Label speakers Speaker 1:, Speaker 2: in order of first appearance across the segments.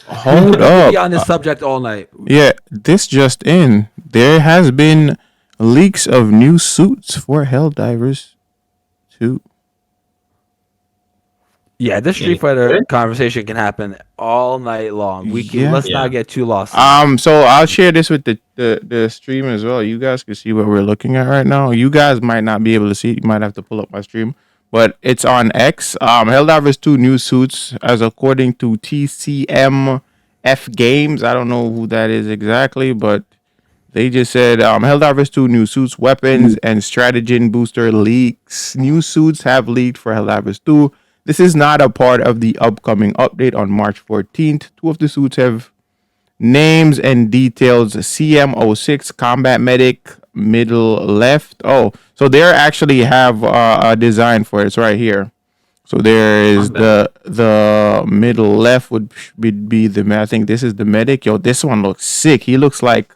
Speaker 1: Hold
Speaker 2: We could
Speaker 1: up.
Speaker 2: be on this subject all night.
Speaker 1: Yeah, this just in. There has been leaks of new suits for Helldivers 2.
Speaker 2: Yeah, this
Speaker 3: Any
Speaker 2: Street Fighter
Speaker 3: good?
Speaker 2: conversation can happen all night long.
Speaker 1: Yeah.
Speaker 2: Let's
Speaker 3: Yeah.
Speaker 2: not get too lost in that.
Speaker 1: So I'll share this with the stream as well. You guys can see what we're looking at right now. You guys might not be able to see. You might have to pull up my stream, but it's on X. Helldivers 2 new suits, as according to TCMF Games. I don't know who that is exactly, but they just said Helldivers 2 new suits, weapons, and stratagem booster leaks. New suits have leaked for Helldivers 2. This is not a part of the upcoming update on March 14th. Two of the suits have names and details. CM06 Combat Medic, middle left. Oh, so they actually have a design for it. It's right here. So there is the middle left would be the, I think this is the medic. Yo, this one looks sick. He looks like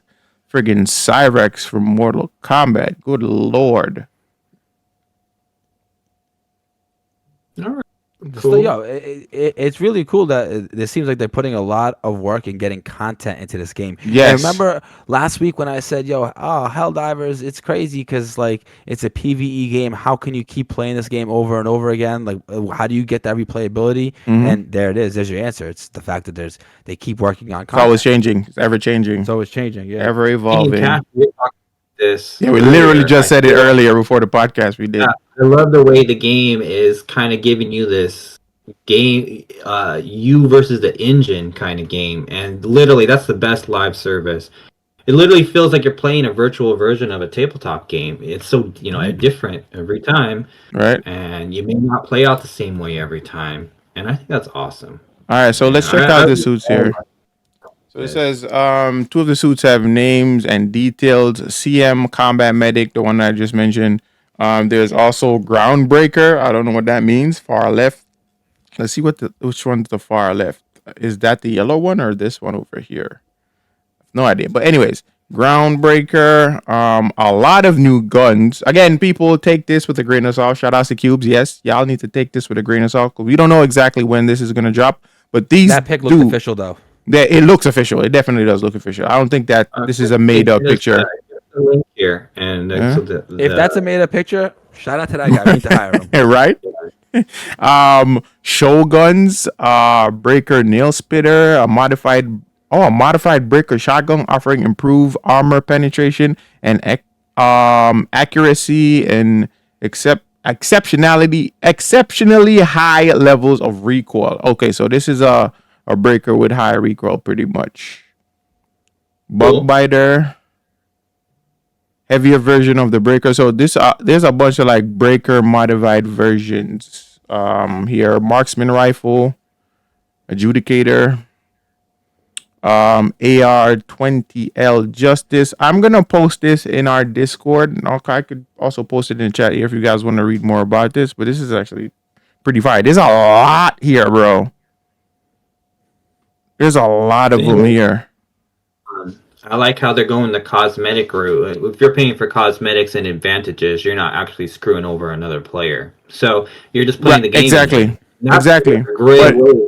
Speaker 1: friggin' Cyrex from Mortal Kombat. Good lord.
Speaker 3: All right.
Speaker 2: So,
Speaker 3: Cool.
Speaker 2: yo, it's really cool that it seems like they're putting a lot of work in getting content into this game.
Speaker 1: Yes.
Speaker 2: And remember last week when I said, yo, Helldivers, it's crazy because, like, it's a PvE game. How can you keep playing this game over and over again? Like, how do you get that replayability?
Speaker 1: Mhm.
Speaker 2: And there it is. There's your answer. It's the fact that they keep working on
Speaker 1: It's
Speaker 2: content.
Speaker 1: always changing. It's ever changing.
Speaker 2: It's always changing, yeah.
Speaker 1: Ever evolving.
Speaker 3: This
Speaker 1: Yeah, we literally
Speaker 3: earlier.
Speaker 1: just said it earlier before the podcast we did.
Speaker 3: Yeah, I love the way the game is kind of giving you this game, you versus the engine kind of game, and literally that's the best live service. It literally feels like you're playing a virtual version of a tabletop game. It's so different every time,
Speaker 1: Right.
Speaker 3: and you may not play out the same way every time, and I think that's awesome.
Speaker 1: All right, so let's check out the suits here. So it
Speaker 3: Yes.
Speaker 1: says two of the suits have names and details. CM Combat Medic, the one I just mentioned. There's also Groundbreaker. I don't know what that means. Far left. Let's see which one's the far left. Is that the yellow one or this one over here? No idea. But anyways, Groundbreaker. A lot of new guns. Again, people take this with a grain of salt. Shout out to Cubes. Yes, y'all need to take this with a grain of salt because we don't know exactly when this is gonna drop. But these
Speaker 2: That pic looks official, though.
Speaker 1: it looks official. It definitely does look official. I don't think that this is a made up picture.
Speaker 3: The link here, and so
Speaker 2: If that's a made up picture, shout out to that guy. We need to hire him.
Speaker 1: Right? Shoguns, breaker nail spitter, a modified breaker shotgun offering improved armor penetration and accuracy and exceptionally high levels of recoil. Okay, so this is a breaker with high recoil pretty much. Bug biter, heavier version of the breaker. So this there's a bunch of like breaker modified versions here. Marksman rifle, adjudicator, AR-20L Justice. I'm gonna post this in our Discord. Okay, I could also post it in the chat here if you guys want to read more about this, but this is actually pretty fire. There's a lot here, bro. There's a lot of them here.
Speaker 3: I like how they're going the cosmetic route. If you're paying for cosmetics and advantages, you're not actually screwing over another player. So you're just playing the game.
Speaker 1: Exactly.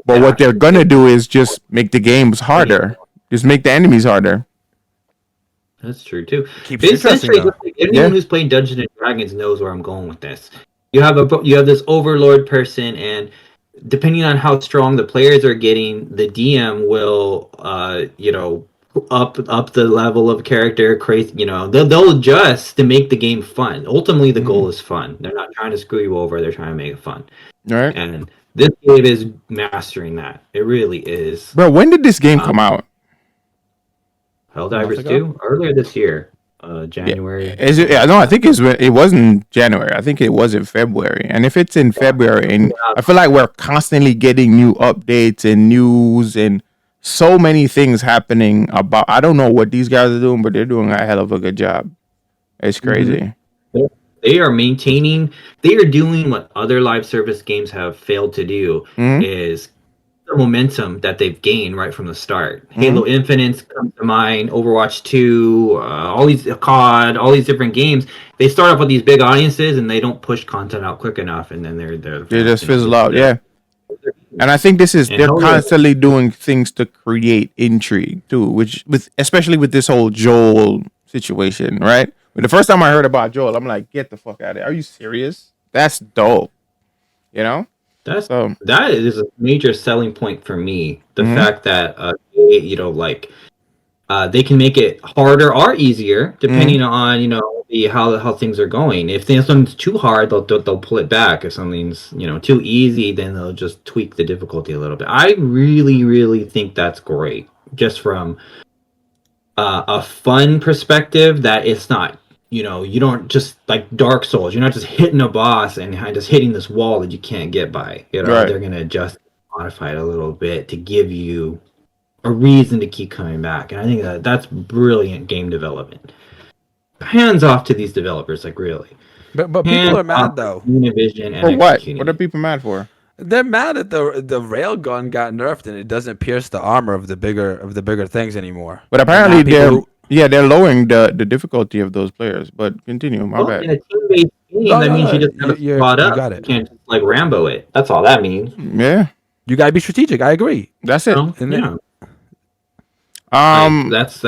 Speaker 1: But what they're gonna do is just make the games harder. Just make the enemies harder.
Speaker 3: That's true too.
Speaker 2: Keeps it interesting, though.
Speaker 3: Anyone who's playing Dungeons and Dragons knows where I'm going with this. You have this overlord person, and depending on how strong the players are getting, the DM will up the level of character. Crazy, they'll adjust to make the game fun. Ultimately, the goal is fun. They're not trying to screw you over. They're trying to make it fun.
Speaker 1: All right.
Speaker 3: And this game is mastering that. It really is.
Speaker 1: Bro, when did this game come out?
Speaker 3: Helldivers 2 earlier this year, January.
Speaker 1: Is it? Yeah, no, I think it wasn't January. I think it was in February. And if it's in February, and I feel like we're constantly getting new updates and news and so many things happening about. I don't know what these guys are doing, but they're doing a hell of a good job. It's crazy.
Speaker 3: They are maintaining. They are doing what other live service games have failed to do. Is the momentum that they've gained right from the start. Halo Infinite comes to mind, Overwatch 2, all these COD, all these different games. They start off with these big audiences and they don't push content out quick enough, and then they
Speaker 1: just fizzle out. Yeah, And I think this is
Speaker 3: And
Speaker 1: they're
Speaker 3: Hellraiser,
Speaker 1: constantly doing things to create intrigue too, which with especially with this whole Joel situation, right? When the first time I heard about Joel, I'm like, get the fuck out of here. Are you serious? That's dope. You know?
Speaker 3: that's
Speaker 1: So
Speaker 3: that is a major selling point for me. The
Speaker 1: mhm.
Speaker 3: fact that like they can make it harder or easier
Speaker 1: Mhm.
Speaker 3: depending on how things are going. If something's too hard, they'll pull it back. If something's too easy, then they'll just tweak the difficulty a little bit. I really think that's great, just from a fun perspective. That it's not you don't just like Dark Souls. You're not just hitting a boss and just hitting this wall that you can't get by.
Speaker 1: Right.
Speaker 3: They're gonna just modify it a little bit to give you a reason to keep coming back. And I think that's brilliant game development. Hands off to these developers, like really.
Speaker 2: But people
Speaker 3: Hands
Speaker 2: are
Speaker 3: off
Speaker 2: mad
Speaker 3: to
Speaker 2: though.
Speaker 3: Univision and
Speaker 1: For what?
Speaker 3: executing
Speaker 1: What are
Speaker 3: it.
Speaker 1: people mad for?
Speaker 2: They're mad that the railgun got nerfed and it doesn't pierce the armor of the bigger things anymore.
Speaker 1: But
Speaker 2: And now
Speaker 1: apparently
Speaker 2: people
Speaker 1: they're
Speaker 2: who
Speaker 1: they're lowering the difficulty of those players. But continue, my
Speaker 3: Well,
Speaker 1: bad.
Speaker 3: in a team-based game,
Speaker 2: no
Speaker 3: that
Speaker 2: no
Speaker 3: means you
Speaker 2: no
Speaker 3: just gotta spot
Speaker 2: you
Speaker 3: up.
Speaker 2: got
Speaker 3: You
Speaker 2: it.
Speaker 3: can't just like Rambo it. That's all that means.
Speaker 1: Yeah,
Speaker 2: You gotta be strategic. I agree.
Speaker 1: that's it.
Speaker 2: And
Speaker 3: Yeah. Like
Speaker 1: Um,
Speaker 3: that's